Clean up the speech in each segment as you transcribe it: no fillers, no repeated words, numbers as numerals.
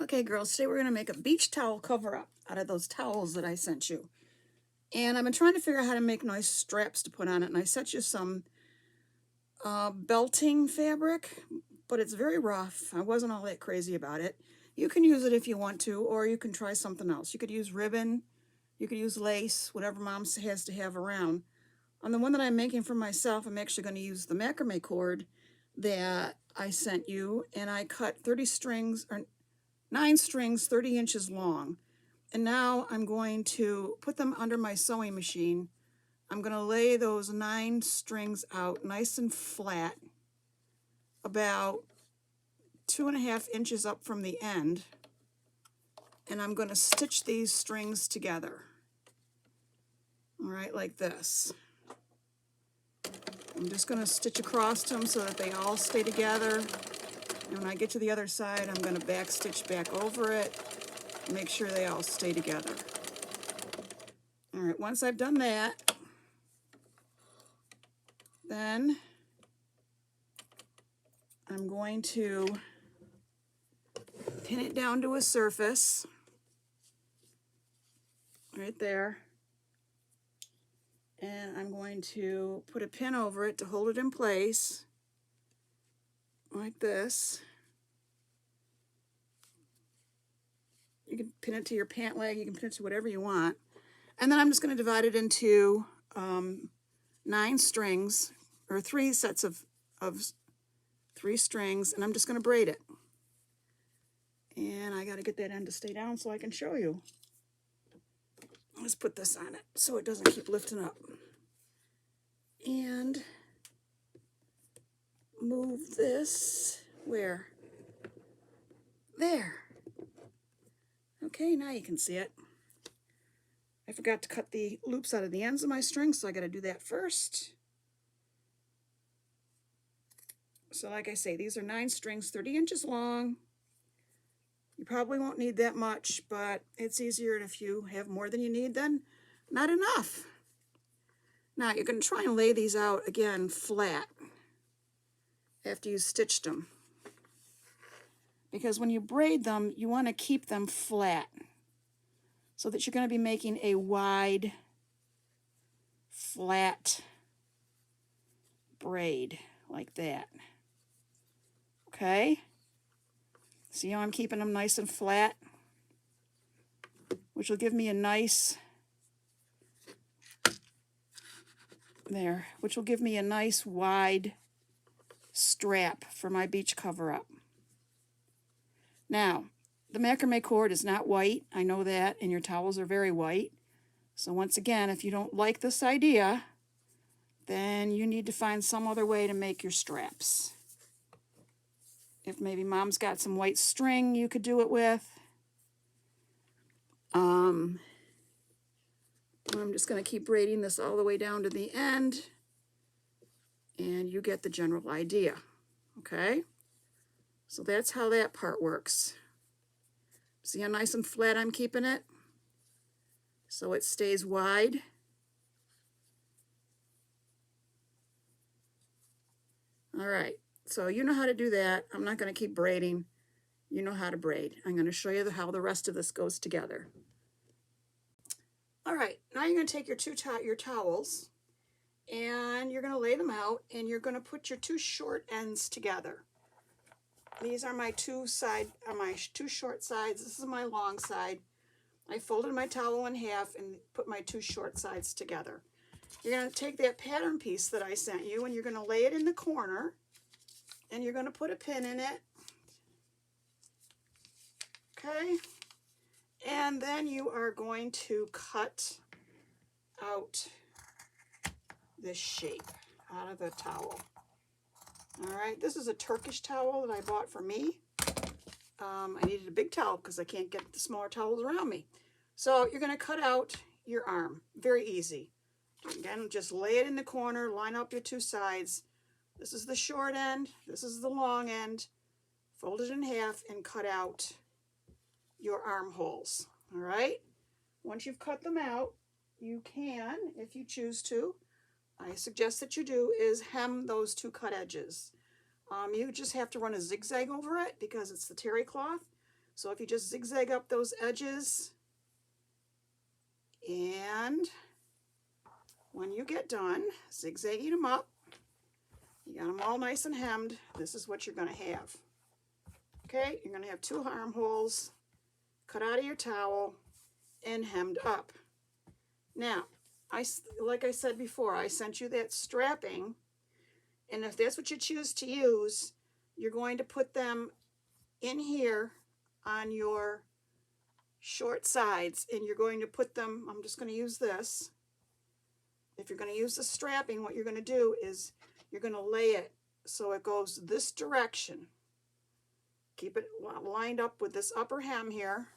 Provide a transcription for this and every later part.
Okay, girls, today we're going to make a beach towel cover-up out of those towels that I sent you. And I've been trying to figure out how to make nice straps to put on it, and I sent you some belting fabric, but it's very rough. I wasn't all that crazy about it. You can use it if you want to, or you can try something else. You could use ribbon, you could use lace, whatever Mom has to have around. On the one that I'm making for myself, I'm actually going to use the macrame cord that I sent you, and I cut 30 strings, or 9 strings 30 inches long. And now I'm going to put them under my sewing machine. I'm going to lay those 9 strings out nice and flat, about 2.5 inches up from the end. And I'm going to stitch these strings together. All right, like this. I'm just going to stitch across them so that they all stay together. And when I get to the other side, I'm going to back stitch back over it. Make sure they all stay together. All right, once I've done that, then I'm going to pin it down to a surface right there. And I'm going to put a pin over it to hold it in place like this. You can pin it to your pant leg, you can pin it to whatever you want. And then I'm just going to divide it into 9 strings, or 3 sets of 3 strings, and I'm just going to braid it. And I got to get that end to stay down so I can show you. Let's put this on it so it doesn't keep lifting up. And move this where? There. Okay, now you can see it. I forgot to cut the loops out of the ends of my strings, so I got to do that first. So like I say, these are 9 strings, 30 inches long. You probably won't need that much, but it's easier if you have more than you need than not enough. Now you're going to try and lay these out again flat after you stitched them. Because when you braid them, you want to keep them flat so that you're going to be making a wide, flat braid like that. Okay? See how I'm keeping them nice and flat? Which will give me a nice, there, which will give me a nice wide strap for my beach cover-up. Now, the macrame cord is not white, I know that, and your towels are very white. So once again, if you don't like this idea, then you need to find some other way to make your straps. If maybe Mom's got some white string you could do it with. I'm just going to keep braiding this all the way down to the end, and you get the general idea. Okay? So that's how that part works. See how nice and flat I'm keeping it? So it stays wide. All right, so you know how to do that. I'm not going to keep braiding. You know how to braid. I'm going to show you how the rest of this goes together. All right, now you're going to take your towels, and you're going to lay them out, and you're going to put your 2 short ends together. These are my two short sides. This is my long side. I folded my towel in half and put my 2 short sides together. You're going to take that pattern piece that I sent you, and you're going to lay it in the corner, and you're going to put a pin in it. Okay? And then you are going to cut out this shape out of the towel. All right, this is a Turkish towel that I bought for me. I needed a big towel because I can't get the smaller towels around me. So you're going to cut out your arm. Very easy. Again, just lay it in the corner, line up your 2 sides. This is the short end, this is the long end. Fold it in half and cut out your armholes. All right? Once you've cut them out, you can, if you choose to, I suggest that you do, is hem those 2 cut edges. You just have to run a zigzag over it because it's the terry cloth. So if you just zigzag up those edges, and when you get done zigzagging them up, you got them all nice and hemmed, this is what you're going to have. Okay, you're going to have 2 armholes cut out of your towel and hemmed up. Now, like I said before, I sent you that strapping, and if that's what you choose to use, you're going to put them in here on your short sides, and you're going to put them, I'm just going to use this. If you're going to use the strapping, what you're going to do is you're going to lay it so it goes this direction. Keep it lined up with this upper hem here.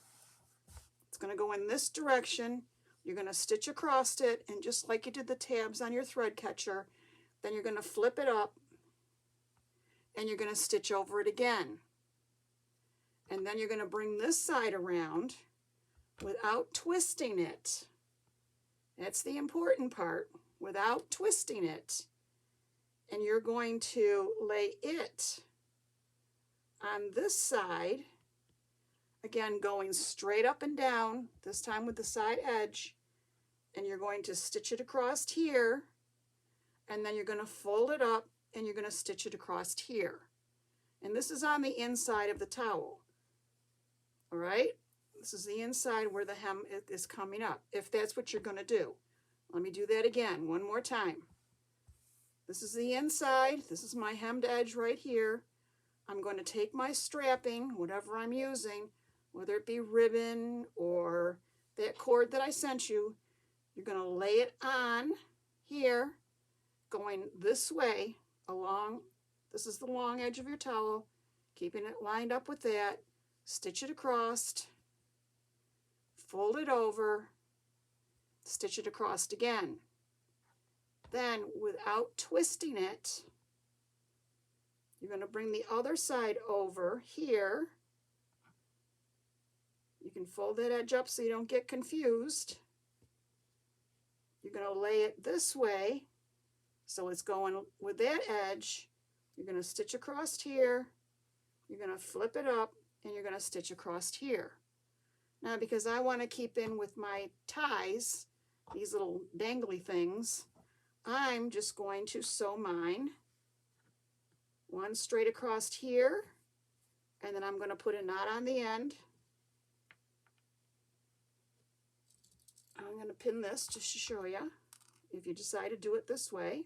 It's going to go in this direction. You're going to stitch across it, and just like you did the tabs on your thread catcher, then you're going to flip it up and you're going to stitch over it again. And then you're going to bring this side around without twisting it. That's the important part, without twisting it. And you're going to lay it on this side, again going straight up and down, this time with the side edge, and you're going to stitch it across here, and then you're going to fold it up and you're going to stitch it across here. And this is on the inside of the towel. All right, this is the inside where the hem is coming up, if that's what you're going to do. Let me do that again one more time. This is the inside, this is my hemmed edge right here. I'm going to take my strapping, whatever I'm using, whether it be ribbon or that cord that I sent you, you're going to lay it on here, going this way along, this is the long edge of your towel, keeping it lined up with that, stitch it across, fold it over, stitch it across again. Then, without twisting it, you're going to bring the other side over here. You can fold that edge up so you don't get confused. You're going to lay it this way, so it's going with that edge. You're going to stitch across here. You're going to flip it up, and you're going to stitch across here. Now, because I want to keep in with my ties, these little dangly things, I'm just going to sew mine one straight across here, and then I'm going to put a knot on the end. I'm going to pin this just to show you if you decide to do it this way.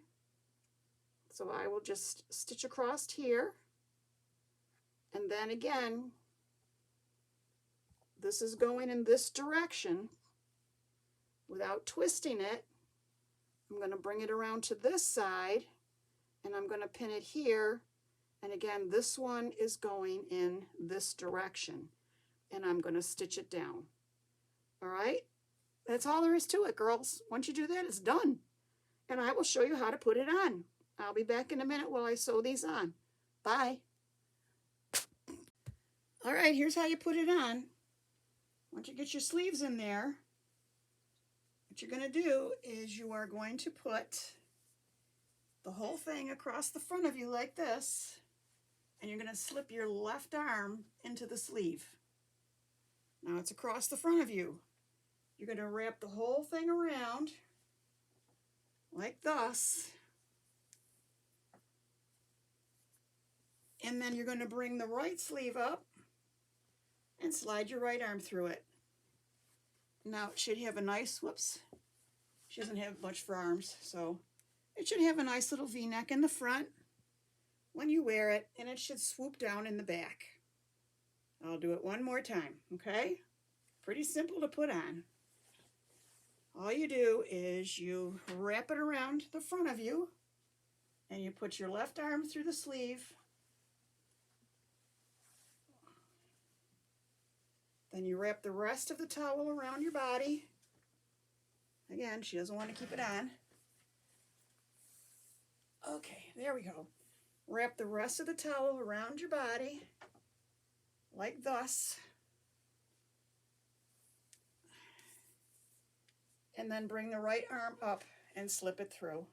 So I will just stitch across here, and then again, this is going in this direction without twisting it. I'm going to bring it around to this side, and I'm going to pin it here, and again this one is going in this direction, and I'm going to stitch it down. All right, that's all there is to it, girls. Once you do that, it's done, and I will show you how to put it on. I'll be back in a minute while I sew these on. Bye. All right, here's how you put it on. Once you get your sleeves in there, what you're going to do is you are going to put the whole thing across the front of you like this, and you're going to slip your left arm into the sleeve. Now it's across the front of you. You're going to wrap the whole thing around like this, and then you're going to bring the right sleeve up and slide your right arm through it. Now it should have a nice, whoops, she doesn't have much for arms, so it should have a nice little V-neck in the front when you wear it, and it should swoop down in the back. I'll do it one more time, okay? Pretty simple to put on. All you do is you wrap it around the front of you, and you put your left arm through the sleeve. Then you wrap the rest of the towel around your body. Again, she doesn't want to keep it on. Okay, there we go. Wrap the rest of the towel around your body, like thus. And then bring the right arm up and slip it through.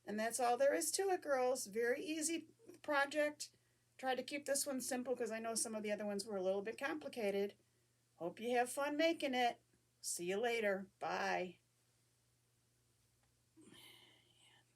And that's all there is to it, girls. Very easy project. Tried to keep this one simple because I know some of the other ones were a little bit complicated. Hope you have fun making it. See you later. Bye.